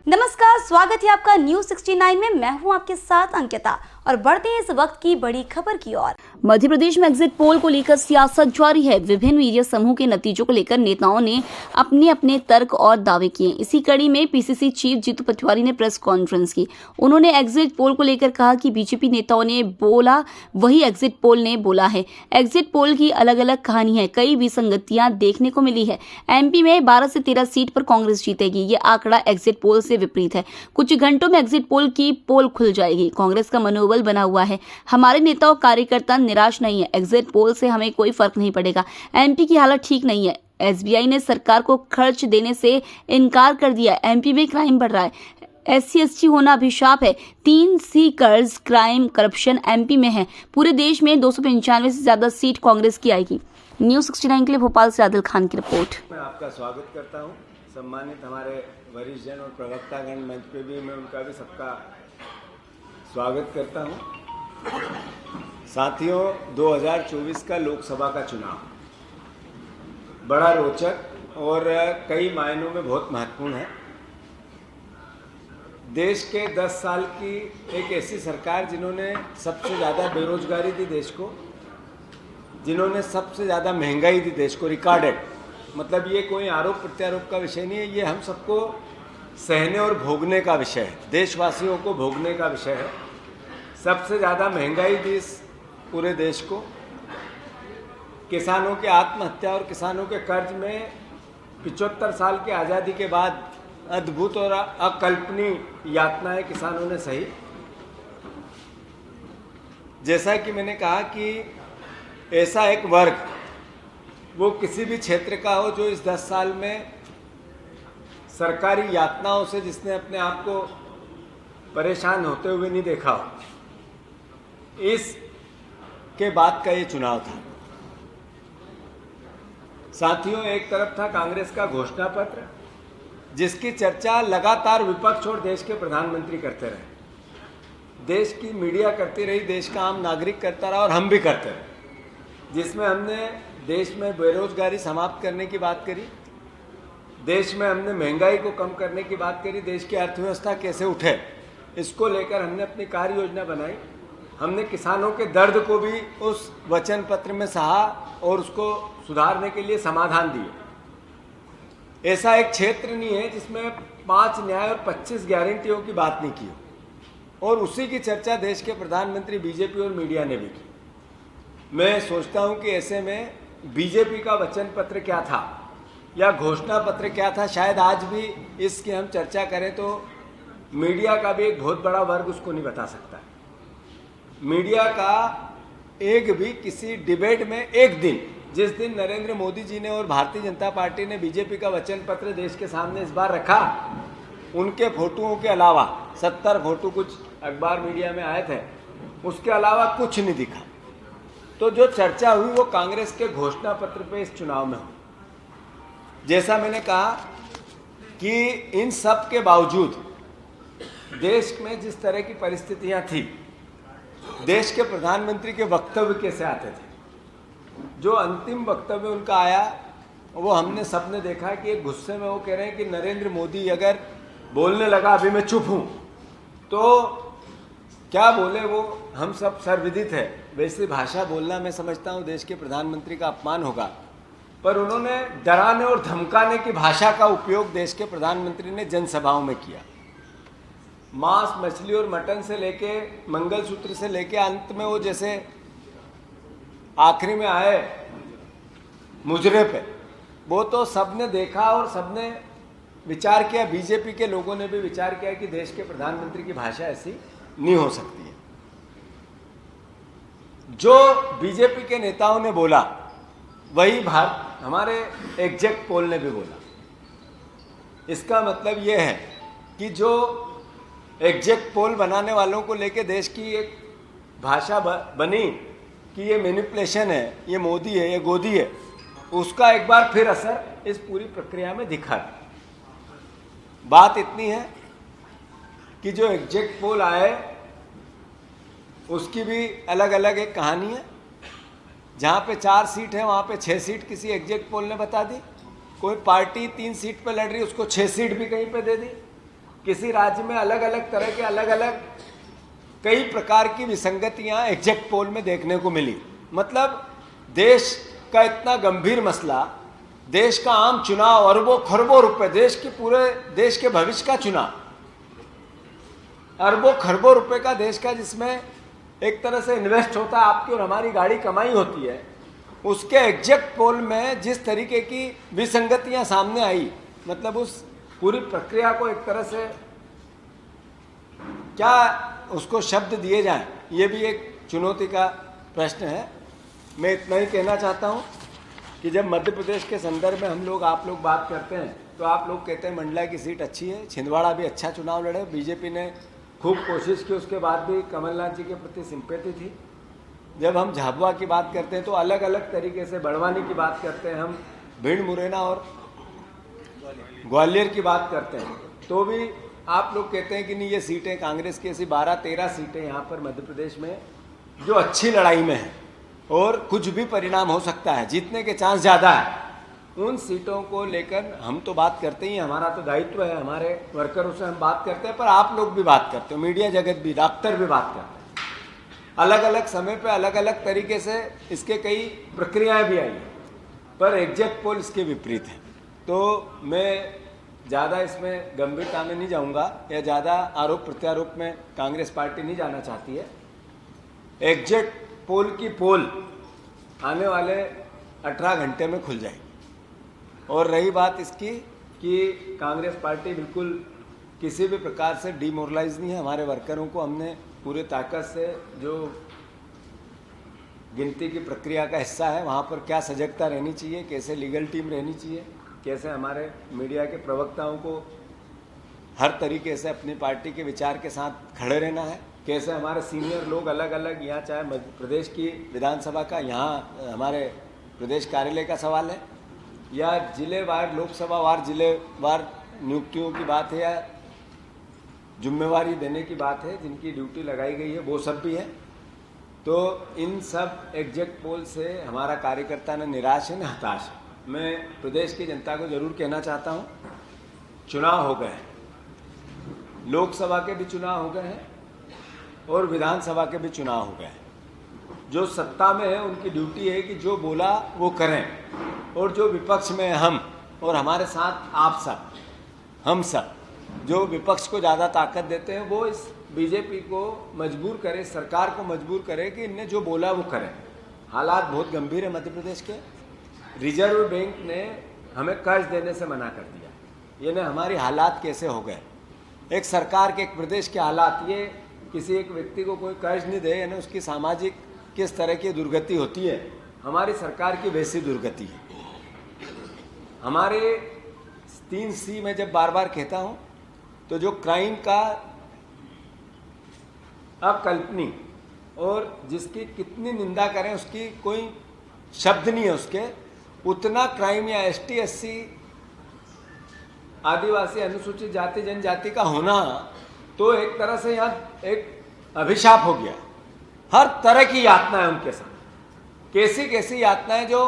नमस्कार, स्वागत है आपका न्यूज 69 में। मैं हूं आपके साथ अंकिता और बढ़ते हैं इस वक्त की बड़ी खबर की ओर। मध्य प्रदेश में एग्जिट पोल को लेकर सियासत जारी है। विभिन्न मीडिया समूह के नतीजों को लेकर नेताओं ने अपने अपने तर्क और दावे किए। इसी कड़ी में पीसीसी चीफ जीतू पटवारी ने प्रेस कॉन्फ्रेंस की। उन्होंने एग्जिट पोल को लेकर कहा कि बीजेपी नेताओं ने बोला वही एग्जिट पोल ने बोला है। एग्जिट पोल की अलग अलग कहानी है, कई विसंगतियां देखने को मिली है। एमपी में 12 से 13 सीट पर कांग्रेस जीतेगी। ये आंकड़ा एग्जिट पोल से विपरीत है। कुछ घंटों में एग्जिट पोल की पोल खुल जाएगी। कांग्रेस का मनोबल बना हुआ है। हमारे नेता और कार्यकर्ता निराश नहीं है। एग्जिट पोल से हमें कोई फर्क नहीं पड़ेगा। एमपी की हालत ठीक नहीं है। एसबीआई ने सरकार को खर्च देने से इनकार कर दिया। एमपी में क्राइम बढ़ रहा है। SC/ST होना अभिशाप है। 3C कर्ज, क्राइम, करप्शन एमपी में है। पूरे देश में 295 से ज्यादा सीट कांग्रेस की आएगी। न्यूज 69 के लिए भोपाल से आदिल खान की रिपोर्ट। मैं आपका स्वागत करता हूं। सम्मानित हमारे वरिष्ठ जन और प्रवक्तागण मंच पे भी मैं उनका भी सबका स्वागत करता हूं। साथियों, 2024 का लोकसभा का चुनाव बड़ा रोचक और कई मायनों में बहुत महत्वपूर्ण है। देश के 10 साल की एक ऐसी सरकार जिन्होंने सबसे ज़्यादा बेरोजगारी दी देश को, जिन्होंने सबसे ज़्यादा महंगाई दी देश को, रिकॉर्डेड। मतलब ये कोई आरोप प्रत्यारोप का विषय नहीं है, ये हम सबको सहने और भोगने का विषय है, देशवासियों को भोगने का विषय है। सबसे ज़्यादा महंगाई दी इस पूरे देश को। किसानों के आत्महत्या और किसानों के कर्ज में 75 साल की आज़ादी के बाद अद्भुत और अकल्पनीय यातनाएं किसानों ने सही। जैसा कि मैंने कहा कि ऐसा एक वर्ग वो किसी भी क्षेत्र का हो जो इस 10 साल में सरकारी यातनाओं से जिसने अपने आप को परेशान होते हुए नहीं देखा हो, इस के बाद का ये चुनाव था। साथियों, एक तरफ था कांग्रेस का घोषणा पत्र, जिसकी चर्चा लगातार विपक्ष और देश के प्रधानमंत्री करते रहे, देश की मीडिया करती रही, देश का आम नागरिक करता रहा और हम भी करते रहे। जिसमें हमने देश में बेरोजगारी समाप्त करने की बात करी, देश में हमने महंगाई को कम करने की बात करी, देश की अर्थव्यवस्था कैसे उठे इसको लेकर हमने अपनी कार्य योजना बनाई। हमने किसानों के दर्द को भी उस वचन पत्र में सहा और उसको सुधारने के लिए समाधान दिए। ऐसा एक क्षेत्र नहीं है जिसमें 5 न्याय और 25 गारंटियों की बात नहीं की हो, और उसी की चर्चा देश के प्रधानमंत्री, बीजेपी और मीडिया ने भी की। मैं सोचता हूं कि ऐसे में बीजेपी का वचन पत्र क्या था या घोषणा पत्र क्या था, शायद आज भी इसकी हम चर्चा करें तो मीडिया का भी एक बहुत बड़ा वर्ग उसको नहीं बता सकता। मीडिया का एक भी किसी डिबेट में एक दिन, जिस दिन नरेंद्र मोदी जी ने और भारतीय जनता पार्टी ने बीजेपी का वचन पत्र देश के सामने इस बार रखा, उनके फोटोओं के अलावा 70 फोटो कुछ अखबार मीडिया में आए थे, उसके अलावा कुछ नहीं दिखा। तो जो चर्चा हुई वो कांग्रेस के घोषणा पत्र पे इस चुनाव में हुई। जैसा मैंने कहा कि इन सब के बावजूद देश में जिस तरह की परिस्थितियां थी, देश के प्रधानमंत्री के वक्तव्य कैसे आते थे, जो अंतिम वक्तव्य उनका आया वो हमने सबने देखा कि एक गुस्से में वो कह रहे हैं कि नरेंद्र मोदी अगर बोलने लगा अभी मैं चुप हूं तो क्या बोले, वो हम सब सर्वविदित है। वैसी भाषा बोलना मैं समझता हूं देश के प्रधानमंत्री का अपमान होगा, पर उन्होंने डराने और धमकाने की भाषा का उपयोग देश के प्रधानमंत्री ने जनसभाओं में किया। मांस, मछली और मटन से लेके मंगलसूत्र से लेके अंत में वो जैसे आखिरी में आए मुजरे पे, वो तो सबने देखा और सबने विचार किया। बीजेपी के लोगों ने भी विचार किया कि देश के प्रधानमंत्री की भाषा ऐसी नहीं हो सकती है। जो बीजेपी के नेताओं ने बोला वही हमारे एग्जिट पोल ने भी बोला। इसका मतलब यह है कि जो एग्जिट पोल बनाने वालों को लेके देश की एक भाषा बनी कि ये मैनिपुलेशन है, ये मोदी है, ये गोदी है, उसका एक बार फिर असर इस पूरी प्रक्रिया में दिखा। बात इतनी है कि जो एग्जिट पोल आए उसकी भी अलग अलग एक कहानी है। जहाँ पे 4 सीट है वहाँ पे 6 सीट किसी एग्जिट पोल ने बता दी। कोई पार्टी 3 सीट पे लड़ रही, उसको 6 सीट भी कहीं पे दे दी। किसी राज्य में अलग अलग तरह के अलग अलग कई प्रकार की विसंगतियां एग्जैक्ट पोल में देखने को मिली। मतलब देश का इतना गंभीर मसला, देश का आम चुनाव, अरबों खरबों रुपए, देश के पूरे देश के भविष्य का चुनाव, अरबों खरबों रुपए का देश का, जिसमें एक तरह से इन्वेस्ट होता है, आपकी और हमारी गाड़ी कमाई होती है, उसके एग्जैक्ट पोल में जिस तरीके की विसंगतियां सामने आई, मतलब उस पूरी प्रक्रिया को एक तरह से क्या उसको शब्द दिए जाएं, ये भी एक चुनौती का प्रश्न है। मैं इतना ही कहना चाहता हूं कि जब मध्य प्रदेश के संदर्भ में हम लोग आप लोग बात करते हैं तो आप लोग कहते हैं मंडला की सीट अच्छी है, छिंदवाड़ा भी अच्छा चुनाव लड़े, बीजेपी ने खूब कोशिश की, उसके बाद भी कमलनाथ जी के प्रति सिंपैथी थी। जब हम झाबुआ की बात करते हैं तो अलग अलग तरीके से, बड़वानी की बात करते हैं, हम भिंड, मुरैना और ग्वालियर की बात करते हैं, तो भी आप लोग कहते हैं कि नहीं ये सीटें कांग्रेस की, ऐसी 12-13 सीटें यहाँ पर मध्य प्रदेश में जो अच्छी लड़ाई में है और कुछ भी परिणाम हो सकता है, जीतने के चांस ज़्यादा है। उन सीटों को लेकर हम तो बात करते ही, हमारा तो दायित्व है, हमारे वर्करों से हम बात करते हैं, पर आप लोग भी बात करते हो, मीडिया जगत भी, डॉक्टर भी बात करते हैं। अलग अलग समय पे अलग अलग तरीके से इसके कई प्रक्रियाएं भी आई हैं, पर एग्जैक्ट पोल इसके विपरीत है। तो मैं ज़्यादा इसमें गंभीरता में नहीं जाऊंगा या ज़्यादा आरोप प्रत्यारोप में कांग्रेस पार्टी नहीं जाना चाहती है। एग्जैक्ट पोल की पोल आने वाले 18 घंटे में खुल जाएगी। और रही बात इसकी कि कांग्रेस पार्टी बिल्कुल किसी भी प्रकार से डिमोरलाइज नहीं है, हमारे वर्करों को हमने पूरे ताकत से, जो गिनती की प्रक्रिया का हिस्सा है, वहाँ पर क्या सजगता रहनी चाहिए, कैसे लीगल टीम रहनी चाहिए, कैसे हमारे मीडिया के प्रवक्ताओं को हर तरीके से अपनी पार्टी के विचार के साथ खड़े रहना है, कैसे हमारे सीनियर लोग अलग अलग, यहाँ चाहे मध्य प्रदेश की विधानसभा का, यहाँ हमारे प्रदेश कार्यालय का सवाल है, या जिलेवार लोकसभा वार जिलेवार नियुक्तियों की बात है, या जिम्मेवारी देने की बात है, जिनकी ड्यूटी लगाई गई है, वो सब भी है। तो इन सब एग्जैक्ट पोल से हमारा कार्यकर्ता न निराश है न हताश है। मैं प्रदेश की जनता को जरूर कहना चाहता हूँ, चुनाव हो गए हैं, लोकसभा के भी चुनाव हो गए हैं और विधानसभा के भी चुनाव हो गए हैं। जो सत्ता में है उनकी ड्यूटी है कि जो बोला वो करें, और जो विपक्ष में हम और हमारे साथ आप सब, हम सब जो विपक्ष को ज़्यादा ताकत देते हैं, वो इस बीजेपी को मजबूर करे, सरकार को मजबूर करे कि इनने जो बोला वो करें। हालात बहुत गंभीर है मध्य प्रदेश के। रिजर्व बैंक ने हमें कर्ज देने से मना कर दिया, ये ने हमारी हालात कैसे हो गए। एक सरकार के, एक प्रदेश के हालात, ये किसी एक व्यक्ति को कोई कर्ज नहीं दे, यानी उसकी सामाजिक किस तरह की दुर्गति होती है, हमारी सरकार की वैसी दुर्गति है। हमारे 3C में जब बार बार कहता हूं, तो जो क्राइम का अकल्पनीय और जिसकी कितनी निंदा करें उसकी कोई शब्द नहीं है उसके, उतना क्राइम या ST SC आदिवासी अनुसूचित जाति जनजाति का होना तो एक तरह से यहाँ एक अभिशाप हो गया। हर तरह की यातनाएं उनके साथ, कैसी कैसी यातनाएं जो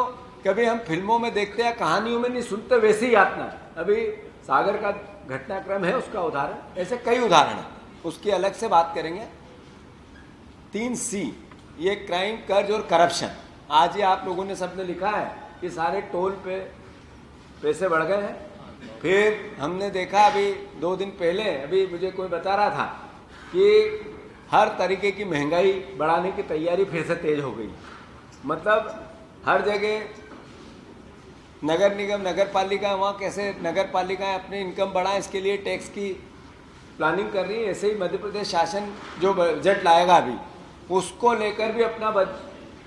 कभी हम फिल्मों में देखते हैं, कहानियों में नहीं सुनते, वैसी यातनाएं। अभी सागर का घटनाक्रम है उसका उदाहरण, ऐसे कई उदाहरण है, उसकी अलग से बात करेंगे। 3C, ये क्राइम, कर्ज और करप्शन। आज ये आप लोगों ने सबने लिखा है कि सारे टोल पे पैसे बढ़ गए हैं। फिर हमने देखा अभी 2 दिन पहले, अभी मुझे कोई बता रहा था कि हर तरीके की महंगाई बढ़ाने की तैयारी फिर से तेज हो गई। मतलब हर जगह नगर निगम, नगर पालिका, वहाँ कैसे नगर पालिकाएं अपनी इनकम बढ़ाएं, इसके लिए टैक्स की प्लानिंग कर रही है। ऐसे ही मध्य प्रदेश शासन जो बजट लाएगा अभी, उसको लेकर भी अपना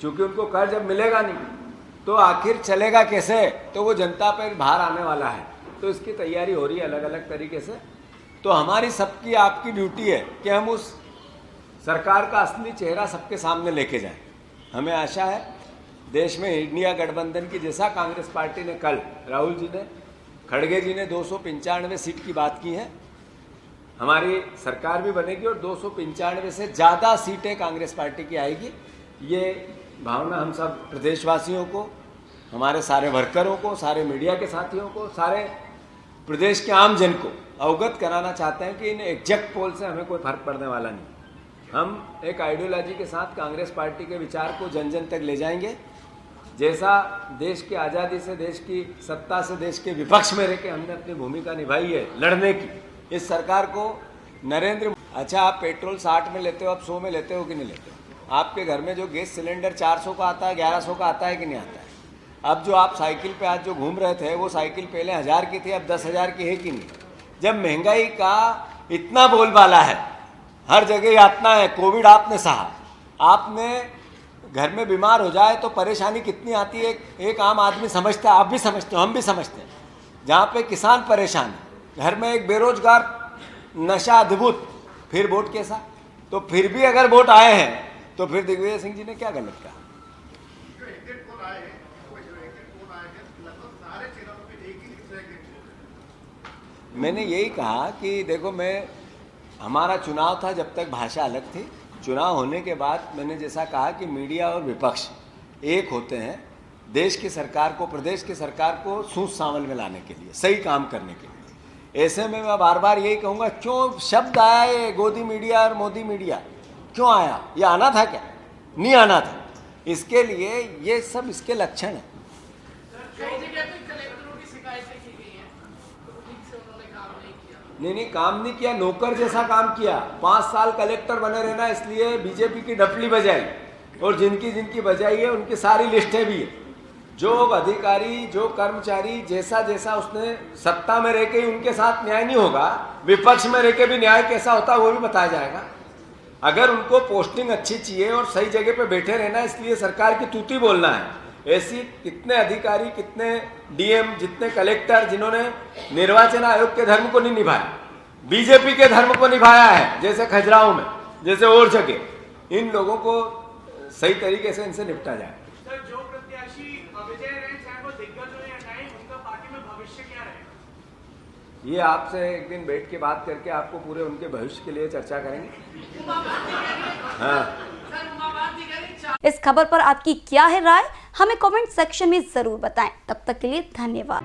चूँकि उनको कर्ज अब मिलेगा नहीं तो आखिर चलेगा कैसे, तो वो जनता पर भार आने वाला है। तो इसकी तैयारी हो रही है अलग अलग तरीके से। तो हमारी सबकी, आपकी ड्यूटी है कि हम उस सरकार का असली चेहरा सबके सामने लेके जाएं। हमें आशा है देश में इंडिया गठबंधन की, जैसा कांग्रेस पार्टी ने कल, राहुल जी ने, खड़गे जी ने 295 सीट की बात की है, हमारी सरकार भी बनेगी और 295 से ज़्यादा सीटें कांग्रेस पार्टी की आएगी। ये भावना हम सब प्रदेशवासियों को, हमारे सारे वर्करों को, सारे मीडिया के साथियों को, सारे प्रदेश के आम जन को अवगत कराना चाहते हैं कि इन एग्जैक्ट पोल से हमें कोई फर्क पड़ने वाला नहीं। हम एक आइडियोलॉजी के साथ कांग्रेस पार्टी के विचार को जन जन तक ले जाएंगे। जैसा देश की आज़ादी से, देश की सत्ता से, देश के विपक्ष में रह के हमने अपनी भूमिका निभाई है लड़ने की, इस सरकार को नरेंद्र। अच्छा, आप पेट्रोल 60 में लेते हो, आप 100 में लेते हो कि नहीं लेते हो? आपके घर में जो गैस सिलेंडर 400 का आता है, 1100 का आता है कि नहीं आता है? अब जो आप साइकिल पे आज जो घूम रहे थे, वो साइकिल पहले 1000 की थी, अब 10,000 की है कि नहीं? जब महंगाई का इतना बोलबाला है, हर जगह यातना है, कोविड आपने सहा, आपने घर में बीमार हो जाए तो परेशानी कितनी आती है एक आम आदमी समझता है, आप भी समझते हो, हम भी समझते हैं। जहाँ पे किसान परेशान है, घर में एक बेरोजगार, नशा अद्भुत, फिर वोट कैसा? तो फिर भी अगर वोट आए हैं तो फिर दिग्विजय सिंह जी ने क्या गलत कहा? मैंने यही कहा कि देखो, हमारा चुनाव था जब तक भाषा अलग थी, चुनाव होने के बाद मैंने जैसा कहा कि मीडिया और विपक्ष एक होते हैं देश की सरकार को, प्रदेश की सरकार को सूझ सांवल में लाने के लिए, सही काम करने के लिए। ऐसे में मैं बार बार यही कहूँगा, क्यों शब्द आया ये गोदी मीडिया और मोदी मीडिया, क्यों आया? ये आना था क्या? नहीं आना था। इसके लिए ये सब इसके लक्षण हैं। नहीं, काम नहीं किया, नौकर जैसा काम किया। 5 साल कलेक्टर बने रहना, इसलिए बीजेपी की डफली बजाई, और जिनकी जिनकी बजाई है उनकी सारी लिस्टें भी है। जो अधिकारी, जो कर्मचारी, जैसा जैसा उसने सत्ता में रह के उनके साथ न्याय नहीं होगा, विपक्ष में रह के भी न्याय कैसा होता है वो भी बताया जाएगा। अगर उनको पोस्टिंग अच्छी चाहिए और सही जगह पे बैठे रहना, इसलिए सरकार की तूती बोलना है, ऐसी कितने अधिकारी, कितने डीएम, जितने कलेक्टर जिन्होंने निर्वाचन आयोग के धर्म को नहीं निभाया, बीजेपी के धर्म को निभाया है, जैसे खजुराहो में, जैसे और जगह, इन लोगों को सही तरीके से इनसे निपटा जाए। सर, जो प्रत्याशी विजय रहे, चाहे वो दिग्गज हो या नहीं, उनका पार्टी में भविष्य क्या रहेगा? ये आपसे एक दिन बैठ के बात करके आपको पूरे उनके भविष्य के लिए चर्चा करेंगे। हाँ। इस खबर पर आपकी क्या है राय? हमें कमेंट सेक्शन में जरूर बताएं। तब तक के लिए धन्यवाद।